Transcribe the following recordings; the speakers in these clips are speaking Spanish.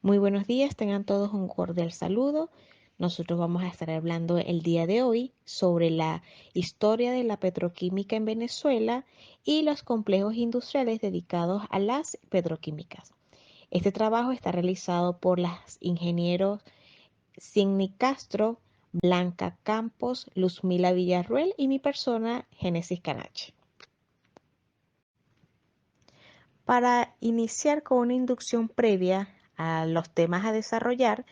Muy buenos días, tengan todos un cordial saludo. Nosotros vamos a estar hablando el día de hoy sobre la historia de la petroquímica en Venezuela y los complejos industriales dedicados a las petroquímicas. Este trabajo está realizado por las ingenieros Sidney Castro, Blanca Campos, Luzmila Villarruel y mi persona, Génesis Canache. Para iniciar con una inducción previa a los temas a desarrollar,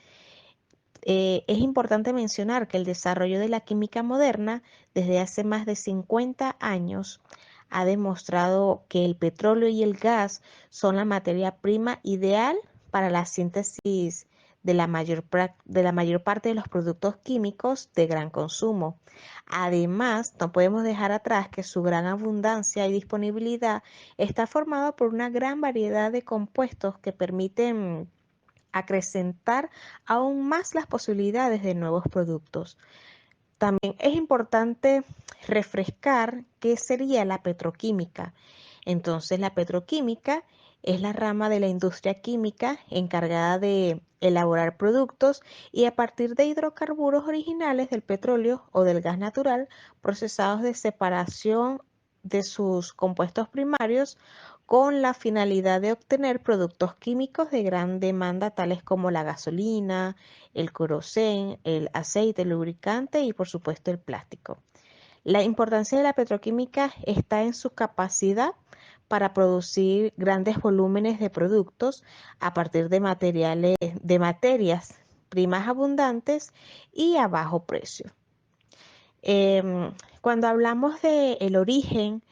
es importante mencionar que el desarrollo de la química moderna desde hace más de 50 años ha demostrado que el petróleo y el gas son la materia prima ideal para la síntesis de la mayor parte de los productos químicos de gran consumo. Además, no podemos dejar atrás que su gran abundancia y disponibilidad está formada por una gran variedad de compuestos que permiten acrecentar aún más las posibilidades de nuevos productos. También es importante refrescar qué sería la petroquímica. Entonces, la petroquímica es la rama de la industria química encargada de elaborar productos y a partir de hidrocarburos originales del petróleo o del gas natural procesados de separación de sus compuestos primarios con la finalidad de obtener productos químicos de gran demanda tales como la gasolina, el queroseno, el aceite, el lubricante y por supuesto el plástico. La importancia de la petroquímica está en su capacidad para producir grandes volúmenes de productos a partir de materias primas abundantes y a bajo precio. Cuando hablamos del origen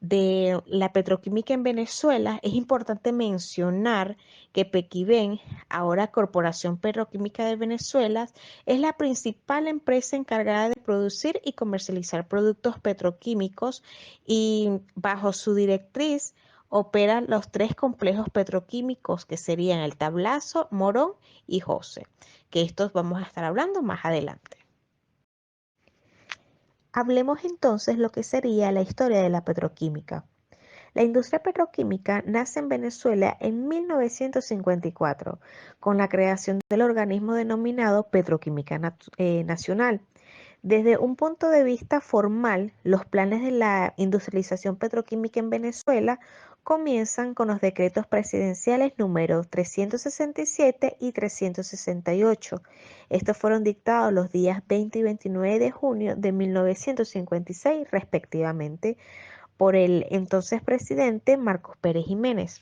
de la petroquímica en Venezuela, es importante mencionar que Pequiven, ahora Corporación Petroquímica de Venezuela, es la principal empresa encargada de producir y comercializar productos petroquímicos y bajo su directriz operan los tres complejos petroquímicos que serían el Tablazo, Morón y José, que estos vamos a estar hablando más adelante. Hablemos entonces lo que sería la historia de la petroquímica. La industria petroquímica nace en Venezuela en 1954 con la creación del organismo denominado Petroquímica Nacional. Desde un punto de vista formal, los planes de la industrialización petroquímica en Venezuela comienzan con los decretos presidenciales números 367 y 368. Estos fueron dictados los días 20 y 29 de junio de 1956 respectivamente por el entonces presidente Marcos Pérez Jiménez.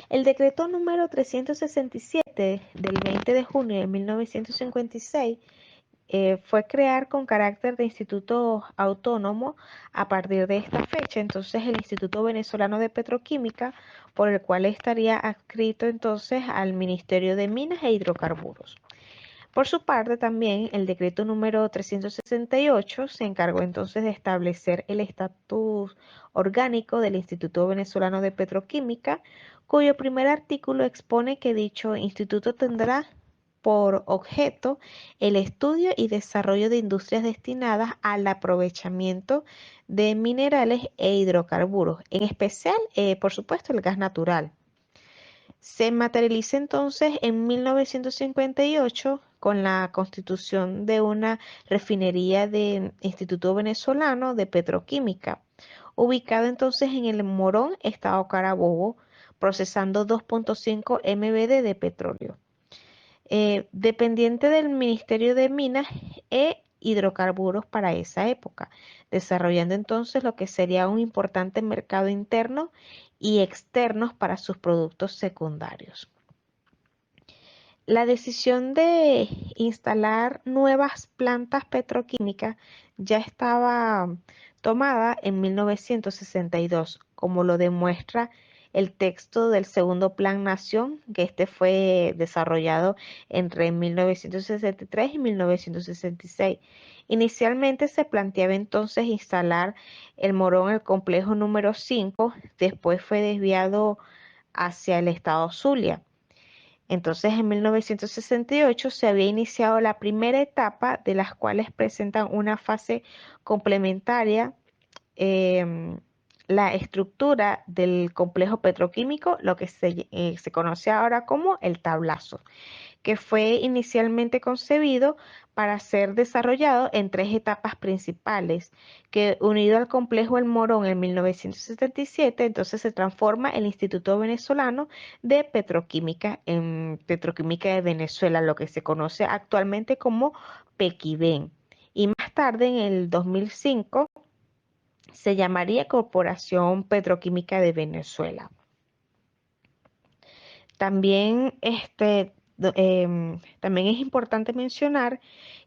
El decreto número 367 del 20 de junio de 1956 fue crear con carácter de instituto autónomo a partir de esta fecha, entonces el Instituto Venezolano de Petroquímica, por el cual estaría adscrito entonces al Ministerio de Minas e Hidrocarburos. Por su parte, también el decreto número 368 se encargó entonces de establecer el estatus orgánico del Instituto Venezolano de Petroquímica, cuyo primer artículo expone que dicho instituto tendrá por objeto el estudio y desarrollo de industrias destinadas al aprovechamiento de minerales e hidrocarburos, en especial, por supuesto, el gas natural. Se materializa entonces en 1958 con la constitución de una refinería del Instituto Venezolano de Petroquímica, ubicado entonces en el Morón, estado Carabobo, procesando 2.5 MBD de petróleo. Dependiente del Ministerio de Minas e Hidrocarburos para esa época, desarrollando entonces lo que sería un importante mercado interno y externos para sus productos secundarios. La decisión de instalar nuevas plantas petroquímicas ya estaba tomada en 1962, como lo demuestra el texto del segundo Plan Nación, que este fue desarrollado entre 1963 y 1966. Inicialmente se planteaba entonces instalar el Morón, el complejo número 5, después fue desviado hacia el estado Zulia. Entonces, en 1968 se había iniciado la primera etapa, de las cuales presentan una fase complementaria, eh, la estructura del complejo petroquímico, lo que se conoce ahora como el tablazo, que fue inicialmente concebido para ser desarrollado en 3 etapas principales, que unido al complejo El Morón en 1977, entonces se transforma el Instituto Venezolano de Petroquímica en Petroquímica de Venezuela, lo que se conoce actualmente como Pequiven. Y más tarde, en el 2005, se llamaría Corporación Petroquímica de Venezuela. También, también es importante mencionar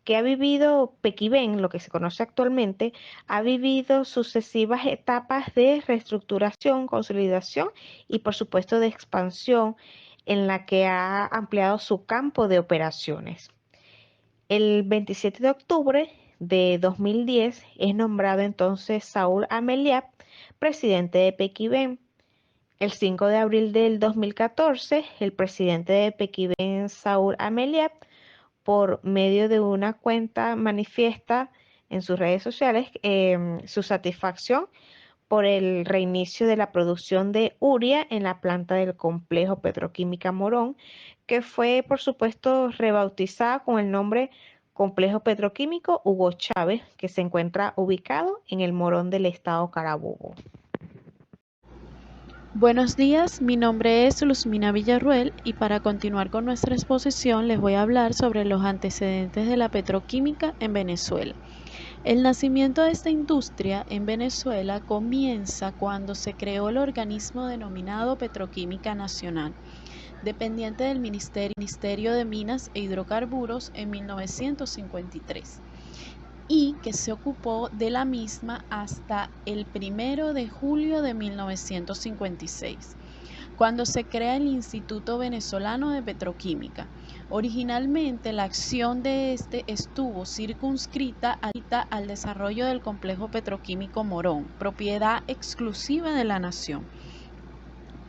que ha vivido Pequiven, lo que se conoce actualmente, ha vivido sucesivas etapas de reestructuración, consolidación y por supuesto de expansión en la que ha ampliado su campo de operaciones. El 27 de octubre de 2010 es nombrado entonces Saúl Ameliab presidente de Pequiven. El 5 de abril del 2014, el presidente de Pequiven, Saúl Ameliab, por medio de una cuenta manifiesta en sus redes sociales su satisfacción por el reinicio de la producción de urea en la planta del complejo Petroquímica Morón, que fue, por supuesto, rebautizada con el nombre Complejo Petroquímico Hugo Chávez, que se encuentra ubicado en el Morón del estado Carabobo. Buenos días, mi nombre es Luzmina Villarruel y para continuar con nuestra exposición les voy a hablar sobre los antecedentes de la petroquímica en Venezuela. El nacimiento de esta industria en Venezuela comienza cuando se creó el organismo denominado Petroquímica Nacional, dependiente del Ministerio de Minas e Hidrocarburos en 1953. Y que se ocupó de la misma hasta el 1 de julio de 1956, cuando se crea el Instituto Venezolano de Petroquímica. Originalmente la acción de este estuvo circunscrita al desarrollo del complejo petroquímico Morón, propiedad exclusiva de la nación.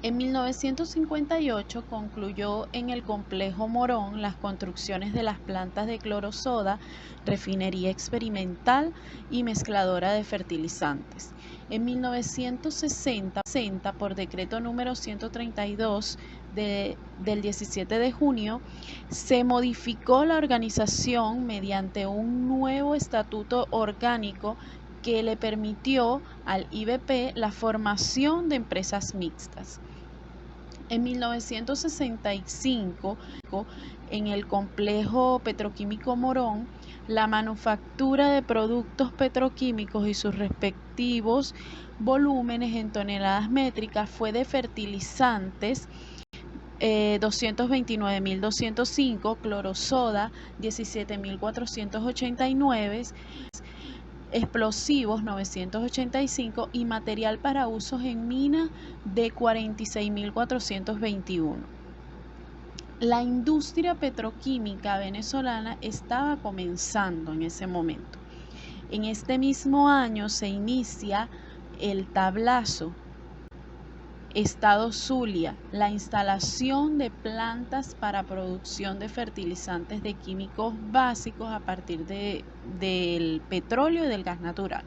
En 1958 concluyó en el complejo Morón las construcciones de las plantas de clorosoda, refinería experimental y mezcladora de fertilizantes. En 1960, por decreto número 132 del 17 de junio, se modificó la organización mediante un nuevo estatuto orgánico que le permitió al IBP la formación de empresas mixtas. En 1965, en el complejo petroquímico Morón, la manufactura de productos petroquímicos y sus respectivos volúmenes en toneladas métricas fue de fertilizantes 229.205, clorosoda 17.489, explosivos 985 y material para usos en mina de 46.421. La industria petroquímica venezolana estaba comenzando en ese momento. En este mismo año se inicia el tablazo, Estado Zulia, la instalación de plantas para producción de fertilizantes de químicos básicos a partir del petróleo y del gas natural.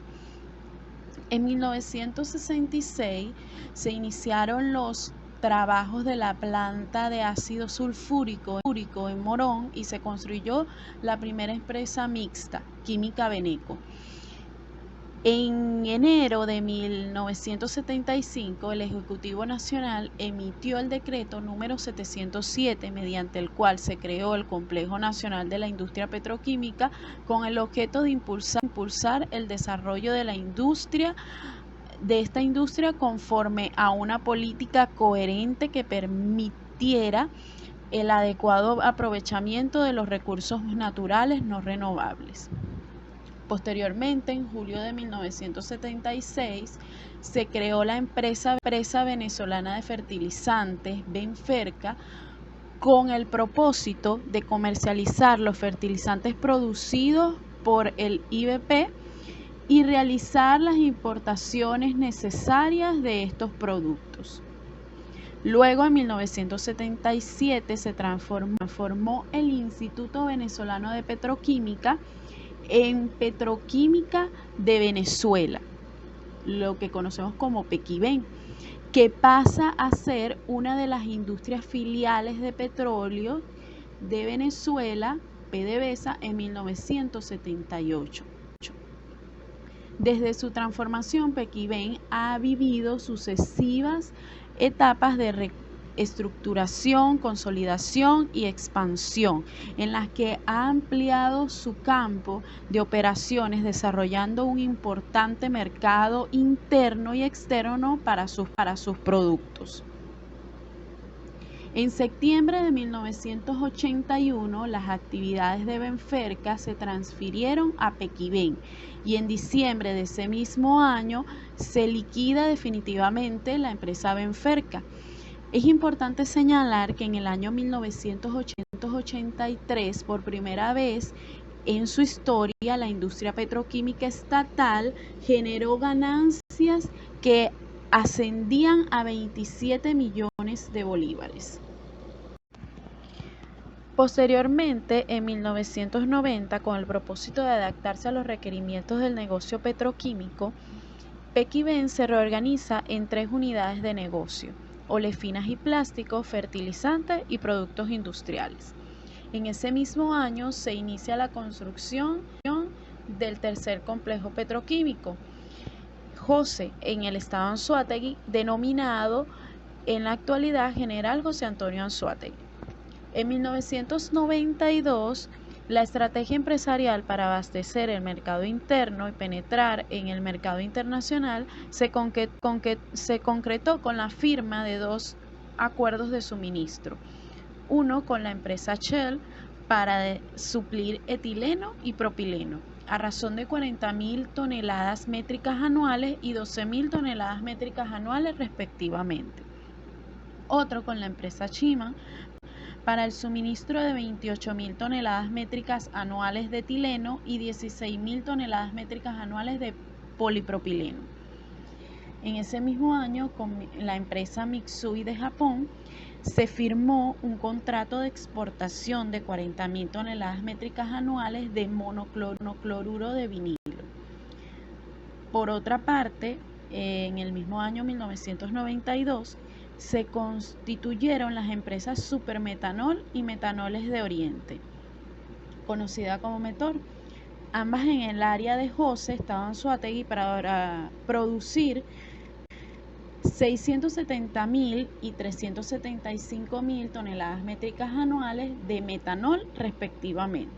En 1966 se iniciaron los trabajos de la planta de ácido sulfúrico en Morón y se construyó la primera empresa mixta, Química Veneco. En enero de 1975, el Ejecutivo Nacional emitió el decreto número 707, mediante el cual se creó el Complejo Nacional de la Industria Petroquímica con el objeto de impulsar el desarrollo de esta industria conforme a una política coherente que permitiera el adecuado aprovechamiento de los recursos naturales no renovables. Posteriormente, en julio de 1976, se creó la empresa venezolana de fertilizantes, Benferca, con el propósito de comercializar los fertilizantes producidos por el IBP y realizar las importaciones necesarias de estos productos. Luego, en 1977, se transformó el Instituto Venezolano de Petroquímica en Petroquímica de Venezuela. lo que conocemos como Pequibén, que pasa a ser una de las industrias filiales de petróleo de Venezuela, PDVSA, en 1978. Desde su transformación, Pequibén ha vivido sucesivas etapas de reestructuración, consolidación y expansión, en las que ha ampliado su campo de operaciones, desarrollando un importante mercado interno y externo para sus productos. En septiembre de 1981, las actividades de Benferca se transfirieron a Pequibén y en diciembre de ese mismo año se liquida definitivamente la empresa Benferca. Es importante señalar que en el año 1983, por primera vez en su historia, la industria petroquímica estatal generó ganancias que ascendían a 27 millones de bolívares. Posteriormente, en 1990, con el propósito de adaptarse a los requerimientos del negocio petroquímico, Pequibén se reorganiza en 3 unidades de negocio: olefinas y plásticos, fertilizantes y productos industriales. En ese mismo año se inicia la construcción del tercer complejo petroquímico, José, en el estado Anzoátegui, denominado en la actualidad General José Antonio Anzoátegui. En 1992, la estrategia empresarial para abastecer el mercado interno y penetrar en el mercado internacional se concretó con la firma de 2 acuerdos de suministro. Uno con la empresa Shell para suplir etileno y propileno, a razón de 40.000 toneladas métricas anuales y 12.000 toneladas métricas anuales respectivamente. Otro con la empresa Chima para el suministro de 28.000 toneladas métricas anuales de etileno y 16.000 toneladas métricas anuales de polipropileno. En ese mismo año, con la empresa Mitsui de Japón, se firmó un contrato de exportación de 40.000 toneladas métricas anuales de monocloruro de vinilo. Por otra parte, en el mismo año 1992, se constituyeron las empresas Supermetanol y Metanoles de Oriente, conocida como Metor, ambas en el área de José, estado Anzoátegui, para producir 670.000 y 375.000 toneladas métricas anuales de metanol respectivamente.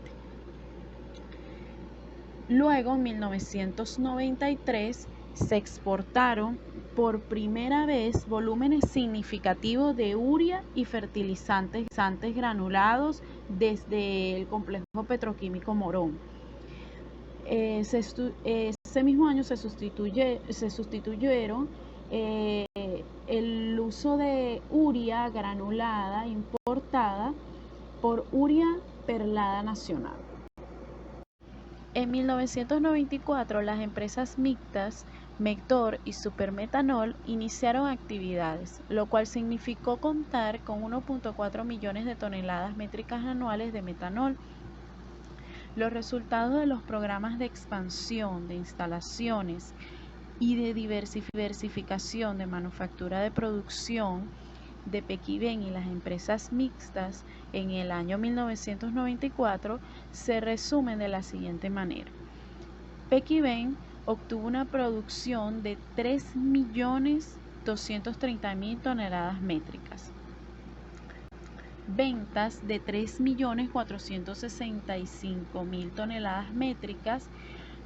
Luego, en 1993, se exportaron por primera vez volúmenes significativos de urea y fertilizantes granulados desde el complejo petroquímico Morón. Ese mismo año se sustituyeron el uso de urea granulada importada por urea perlada nacional. En 1994, las empresas mixtas Metor y Supermetanol iniciaron actividades, lo cual significó contar con 1.4 millones de toneladas métricas anuales de metanol. Los resultados de los programas de expansión de instalaciones y de diversificación de manufactura de producción de Pequibén y las empresas mixtas en el año 1994 se resumen de la siguiente manera. Pequibén obtuvo una producción de 3.230.000 toneladas métricas, ventas de 3.465.000 toneladas métricas,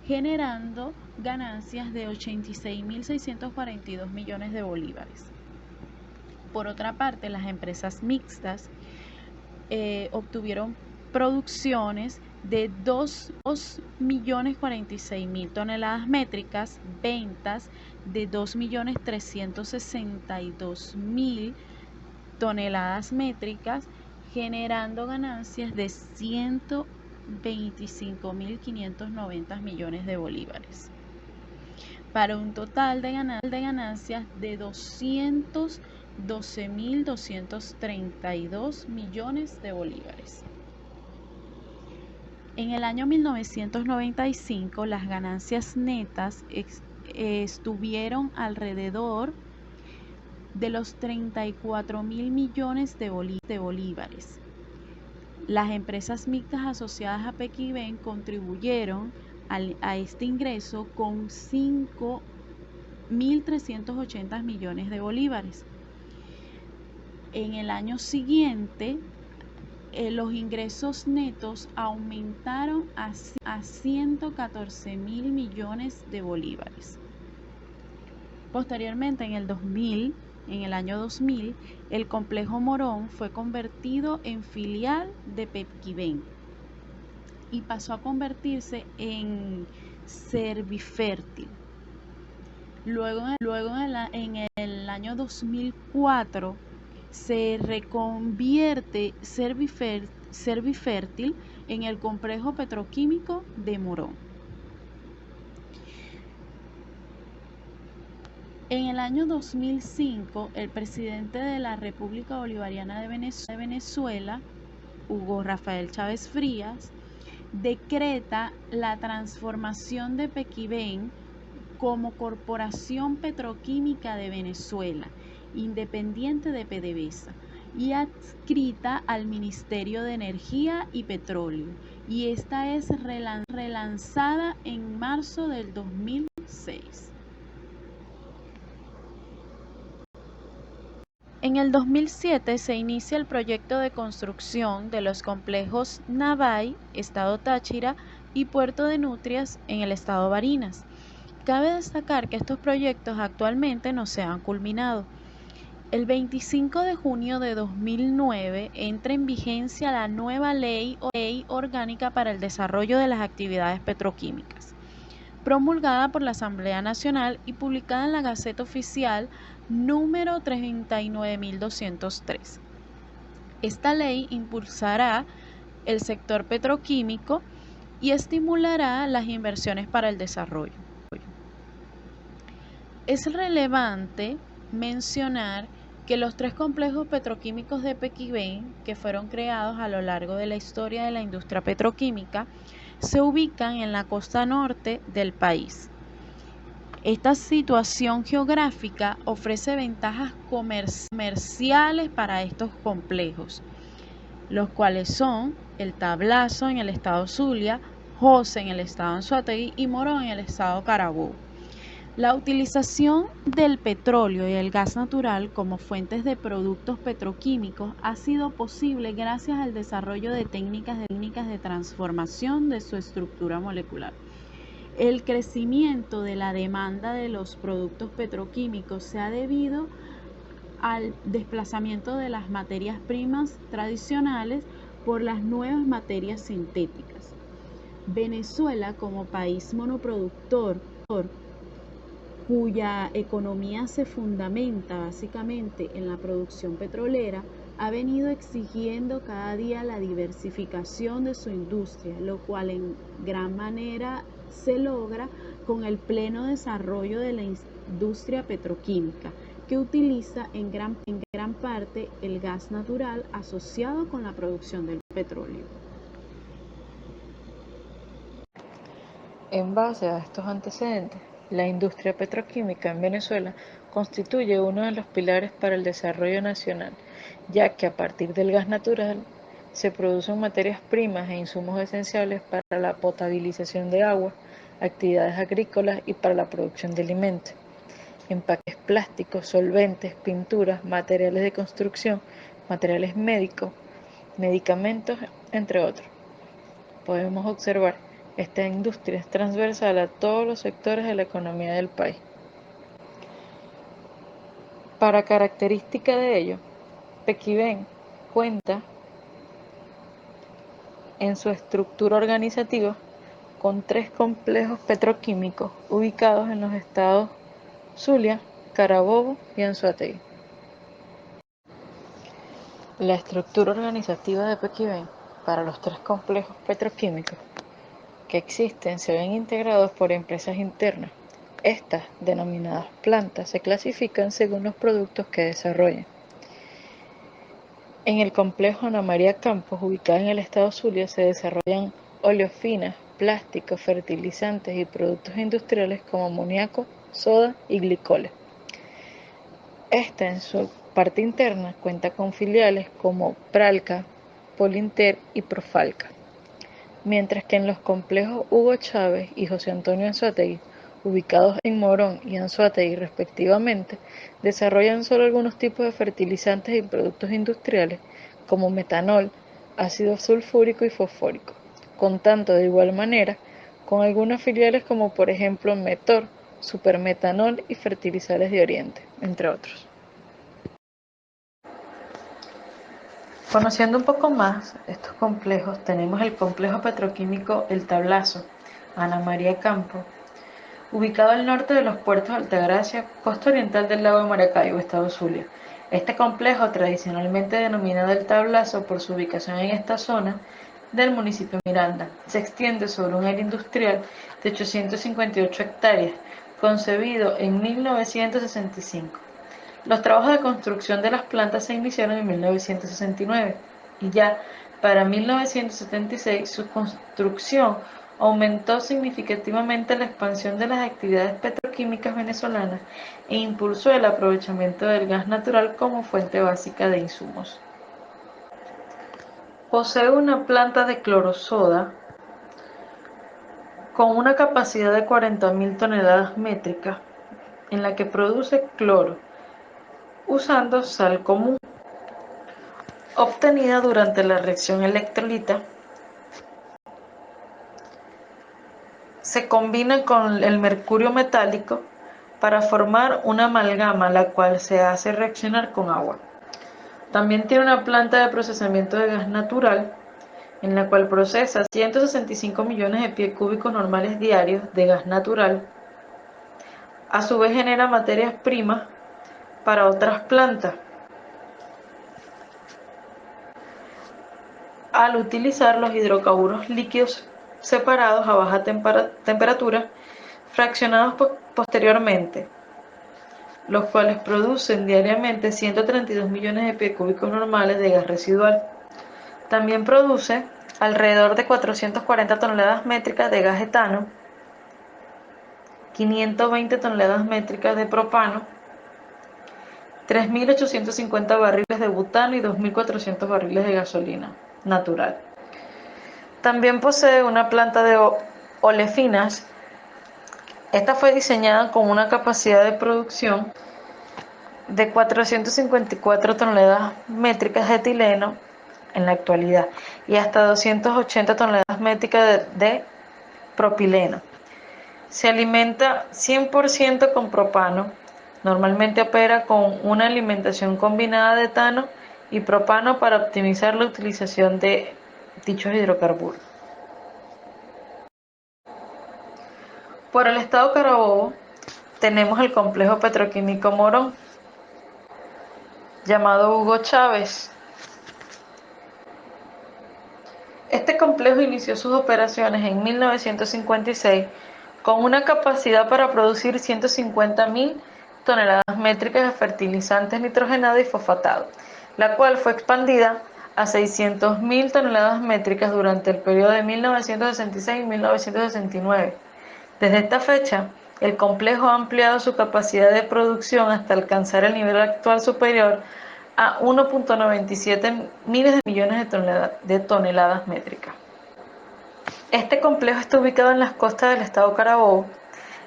generando ganancias de 86.642 millones de bolívares. Por otra parte, las empresas mixtas obtuvieron producciones de 2.046.000 toneladas métricas, ventas de 2.362.000 toneladas métricas, generando ganancias de 125.590 millones de bolívares, para un total de ganancias de 212.232 millones de bolívares. En el año 1995, las ganancias netas estuvieron alrededor de los 34.000 millones de bolívares. Las empresas mixtas asociadas a Pequiven contribuyeron a este ingreso con 5.380 millones de bolívares. En el año siguiente, los ingresos netos aumentaron a 114.000 millones de bolívares. Posteriormente, en el año 2000, el complejo Morón fue convertido en filial de Pequiven y pasó a convertirse en Servifértil. Luego en el año 2004 se reconvierte Servifértil en el complejo petroquímico de Morón. En el año 2005, el presidente de la República Bolivariana de Venezuela, Hugo Rafael Chávez Frías, decreta la transformación de Pequiven como Corporación Petroquímica de Venezuela, independiente de PDVSA y adscrita al Ministerio de Energía y Petróleo, y esta es relanzada en marzo del 2006. En el 2007 se inicia el proyecto de construcción de los complejos Navay, Estado Táchira, y Puerto de Nutrias, en el Estado Barinas. Cabe destacar que estos proyectos actualmente no se han culminado. El 25 de junio de 2009 entra en vigencia la nueva Ley Orgánica para el Desarrollo de las Actividades Petroquímicas, promulgada por la Asamblea Nacional y publicada en la Gaceta Oficial número 39.203. Esta ley impulsará el sector petroquímico y estimulará las inversiones para el desarrollo. Es relevante mencionar que los 3 complejos petroquímicos de Pequiven, que fueron creados a lo largo de la historia de la industria petroquímica, se ubican en la costa norte del país. Esta situación geográfica ofrece ventajas comerciales para estos complejos, los cuales son el Tablazo en el estado Zulia, José en el estado Anzoátegui y Morón en el estado Carabobo. La utilización del petróleo y el gas natural como fuentes de productos petroquímicos ha sido posible gracias al desarrollo de técnicas de transformación de su estructura molecular. El crecimiento de la demanda de los productos petroquímicos se ha debido al desplazamiento de las materias primas tradicionales por las nuevas materias sintéticas. Venezuela, como país monoproductor, cuya economía se fundamenta básicamente en la producción petrolera, ha venido exigiendo cada día la diversificación de su industria, lo cual en gran manera se logra con el pleno desarrollo de la industria petroquímica, que utiliza en gran parte el gas natural asociado con la producción del petróleo. En base a estos antecedentes, la industria petroquímica en Venezuela constituye uno de los pilares para el desarrollo nacional, ya que a partir del gas natural se producen materias primas e insumos esenciales para la potabilización de agua, actividades agrícolas y para la producción de alimentos, empaques plásticos, solventes, pinturas, materiales de construcción, materiales médicos, medicamentos, entre otros. Podemos observar, esta industria es transversal a todos los sectores de la economía del país. Para característica de ello, Pequiven cuenta en su estructura organizativa con 3 complejos petroquímicos ubicados en los estados Zulia, Carabobo y Anzoátegui. La estructura organizativa de Pequiven para los 3 complejos petroquímicos que existen se ven integrados por empresas internas. Estas, denominadas plantas, se clasifican según los productos que desarrollan. En el complejo Ana María Campos, ubicado en el estado Zulia, se desarrollan oleofinas, plásticos, fertilizantes y productos industriales como amoníaco, soda y glicoles. Esta, en su parte interna, cuenta con filiales como Pralca, Polinter y Profalca, mientras que en los complejos Hugo Chávez y José Antonio Anzoátegui, ubicados en Morón y Anzoátegui respectivamente, desarrollan solo algunos tipos de fertilizantes y productos industriales como metanol, ácido sulfúrico y fosfórico, contando de igual manera con algunas filiales como por ejemplo Metor, Supermetanol y Fertilizantes de Oriente, entre otros. Conociendo un poco más estos complejos, tenemos el complejo petroquímico El Tablazo, Ana María Campo, ubicado al norte de los puertos de Altagracia, costa oriental del lago de Maracaibo, estado Zulia. Este complejo, tradicionalmente denominado El Tablazo por su ubicación en esta zona del municipio de Miranda, se extiende sobre un área industrial de 858 hectáreas, concebido en 1965. Los trabajos de construcción de las plantas se iniciaron en 1969 y ya para 1976 su construcción aumentó significativamente la expansión de las actividades petroquímicas venezolanas e impulsó el aprovechamiento del gas natural como fuente básica de insumos. Posee una planta de clorosoda con una capacidad de 40.000 toneladas métricas en la que produce cloro usando sal común obtenida durante la reacción electrolita. Se combina con el mercurio metálico para formar una amalgama, la cual se hace reaccionar con agua. También tiene una planta de procesamiento de gas natural, en la cual procesa 165 millones de pies cúbicos normales diarios de gas natural. A su vez genera materias primas para otras plantas, al utilizar los hidrocarburos líquidos separados a baja temperatura, fraccionados posteriormente, los cuales producen diariamente 132 millones de pies cúbicos normales de gas residual. También produce alrededor de 440 toneladas métricas de gas etano, 520 toneladas métricas de propano, 3.850 barriles de butano y 2.400 barriles de gasolina natural. También posee una planta de olefinas. Esta fue diseñada con una capacidad de producción de 454 toneladas métricas de etileno en la actualidad y hasta 280 toneladas métricas de propileno. Se alimenta 100% con propano. Normalmente opera con una alimentación combinada de etano y propano para optimizar la utilización de dichos hidrocarburos. Por el estado Carabobo tenemos el complejo petroquímico Morón, llamado Hugo Chávez. Este complejo inició sus operaciones en 1956 con una capacidad para producir 150.000 toneladas métricas de fertilizantes nitrogenado y fosfatado, la cual fue expandida a 600.000 toneladas métricas durante el periodo de 1966 y 1969. Desde esta fecha, el complejo ha ampliado su capacidad de producción hasta alcanzar el nivel actual superior a 1.97 miles de millones de toneladas métricas. Este complejo está ubicado en las costas del estado Carabobo,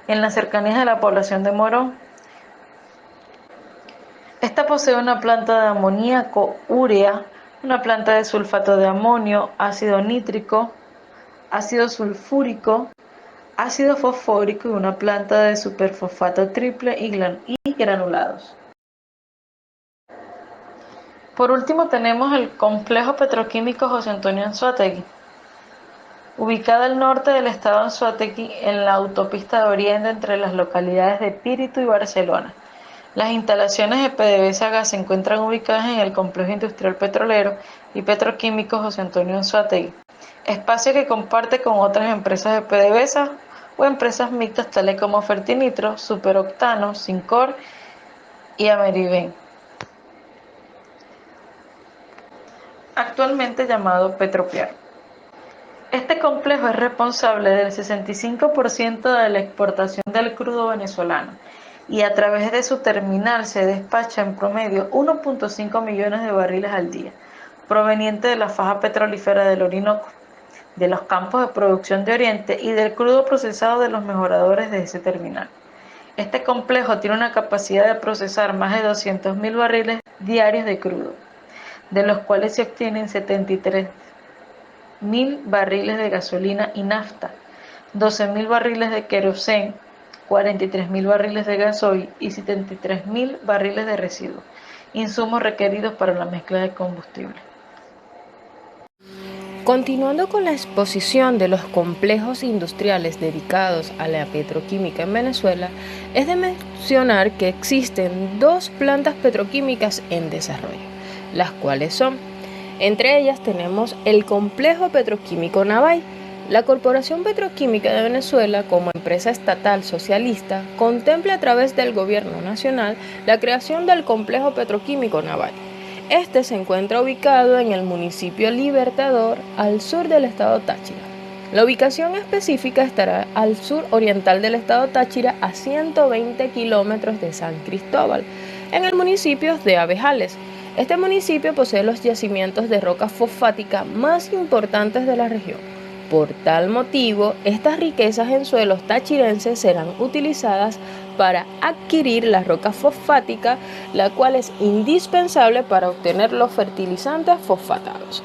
en las cercanías de la población de Morón. Esta posee una planta de amoníaco, urea, una planta de sulfato de amonio, ácido nítrico, ácido sulfúrico, ácido fosfórico y una planta de superfosfato triple y granulados. Por último tenemos el complejo petroquímico José Antonio Anzoátegui, ubicado al norte del estado Anzoátegui en la autopista de Oriente entre las localidades de Píritu y Barcelona. Las instalaciones de PDVSA Gas se encuentran ubicadas en el complejo industrial petrolero y petroquímico José Antonio Anzoátegui, espacio que comparte con otras empresas de PDVSA o empresas mixtas tales como Fertinitro, Superoctano, Sincor y Ameriben, actualmente llamado Petropiar. Este complejo es responsable del 65% de la exportación del crudo venezolano y a través de su terminal se despacha en promedio 1.5 millones de barriles al día, proveniente de la faja petrolífera del Orinoco, de los campos de producción de Oriente y del crudo procesado de los mejoradores de ese terminal. Este complejo tiene una capacidad de procesar más de 200.000 barriles diarios de crudo, de los cuales se obtienen 73.000 barriles de gasolina y nafta, 12.000 barriles de queroseno, 43.000 barriles de gasoil y 73.000 barriles de residuos, insumos requeridos para la mezcla de combustible. Continuando con la exposición de los complejos industriales dedicados a la petroquímica en Venezuela, es de mencionar que existen 2 plantas petroquímicas en desarrollo, las cuales son, entre ellas tenemos el Complejo Petroquímico Navay. La Corporación Petroquímica de Venezuela, como empresa estatal socialista, contempla a través del Gobierno Nacional la creación del Complejo Petroquímico Navay. Este se encuentra ubicado en el municipio Libertador, al sur del estado Táchira. La ubicación específica estará al sur oriental del estado Táchira, a 120 kilómetros de San Cristóbal, en el municipio de Abejales. Este municipio posee los yacimientos de roca fosfática más importantes de la región. Por tal motivo, estas riquezas en suelos tachirenses serán utilizadas para adquirir la roca fosfática, la cual es indispensable para obtener los fertilizantes fosfatados.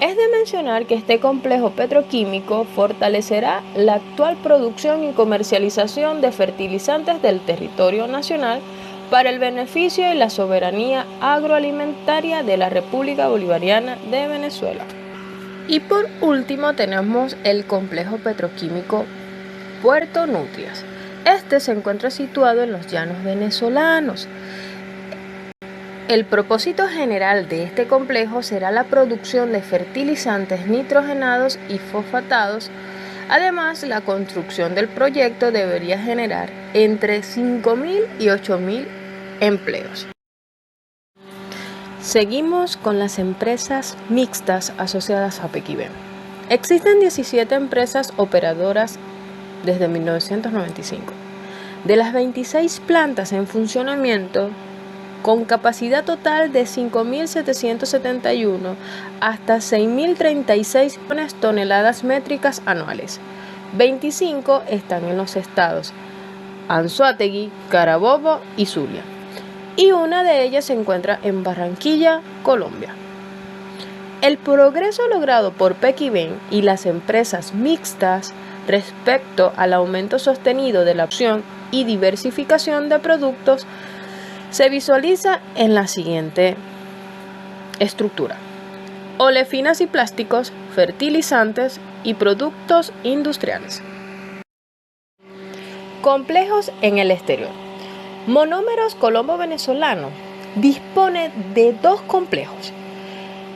Es de mencionar que este complejo petroquímico fortalecerá la actual producción y comercialización de fertilizantes del territorio nacional para el beneficio y la soberanía agroalimentaria de la República Bolivariana de Venezuela. Y por último tenemos el complejo petroquímico Puerto Nutrias. Este se encuentra situado en los llanos venezolanos. El propósito general de este complejo será la producción de fertilizantes nitrogenados y fosfatados. Además, la construcción del proyecto debería generar entre 5.000 y 8.000 empleos. Seguimos con las empresas mixtas asociadas a Pequibén. Existen 17 empresas operadoras desde 1995. De las 26 plantas en funcionamiento, con capacidad total de 5.771 hasta 6.036 toneladas métricas anuales. 25 están en los estados Anzoátegui, Carabobo y Zulia, y una de ellas se encuentra en Barranquilla, Colombia. El progreso logrado por Pequibén y las empresas mixtas respecto al aumento sostenido de la opción y diversificación de productos se visualiza en la siguiente estructura: olefinas y plásticos, fertilizantes y productos industriales. Complejos en el exterior. Monómeros Colombo Venezolano dispone de 2 complejos,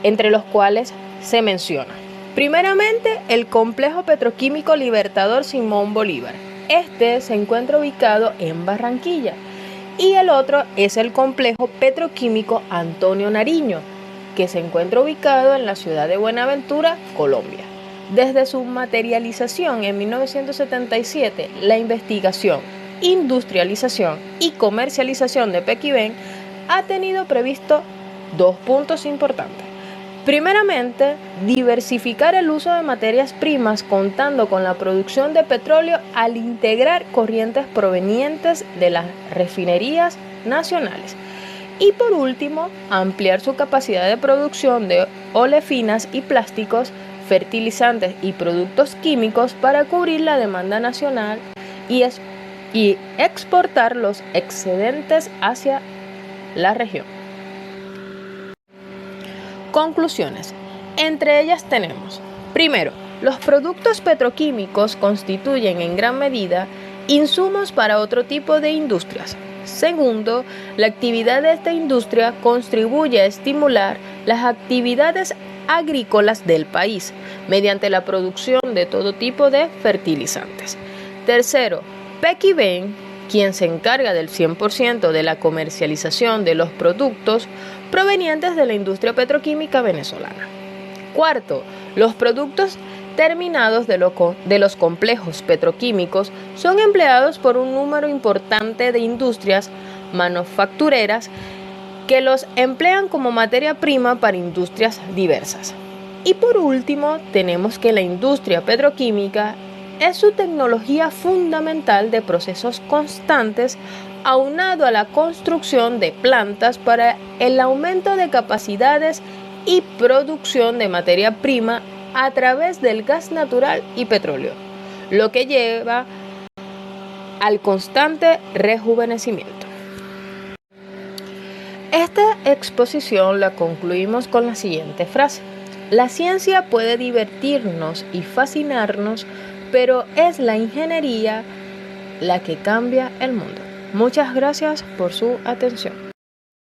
entre los cuales se menciona, primeramente, el Complejo Petroquímico Libertador Simón Bolívar. Este se encuentra ubicado en Barranquilla, y el otro es el Complejo Petroquímico Antonio Nariño, que se encuentra ubicado en la ciudad de Buenaventura, Colombia. Desde su materialización en 1977, la investigación, industrialización y comercialización de Pequibén ha tenido previsto 2 puntos importantes. Primeramente, diversificar el uso de materias primas contando con la producción de petróleo al integrar corrientes provenientes de las refinerías nacionales. Y por último, ampliar su capacidad de producción de olefinas y plásticos, fertilizantes y productos químicos para cubrir la demanda nacional y exportar los excedentes hacia la región. Conclusiones. Entre ellas tenemos: primero, los productos petroquímicos constituyen en gran medida insumos para otro tipo de industrias. Segundo, la actividad de esta industria contribuye a estimular las actividades agrícolas del país mediante la producción de todo tipo de fertilizantes. Tercero, Pequibén, quien se encarga del 100% de la comercialización de los productos provenientes de la industria petroquímica venezolana. Cuarto, los productos terminados de los complejos petroquímicos son empleados por un número importante de industrias manufactureras que los emplean como materia prima para industrias diversas. Y por último, tenemos que la industria petroquímica es su tecnología fundamental de procesos constantes, aunado a la construcción de plantas para el aumento de capacidades y producción de materia prima a través del gas natural y petróleo, lo que lleva al constante rejuvenecimiento. Esta exposición la concluimos con la siguiente frase: la ciencia puede divertirnos y fascinarnos, pero es la ingeniería la que cambia el mundo. Muchas gracias por su atención.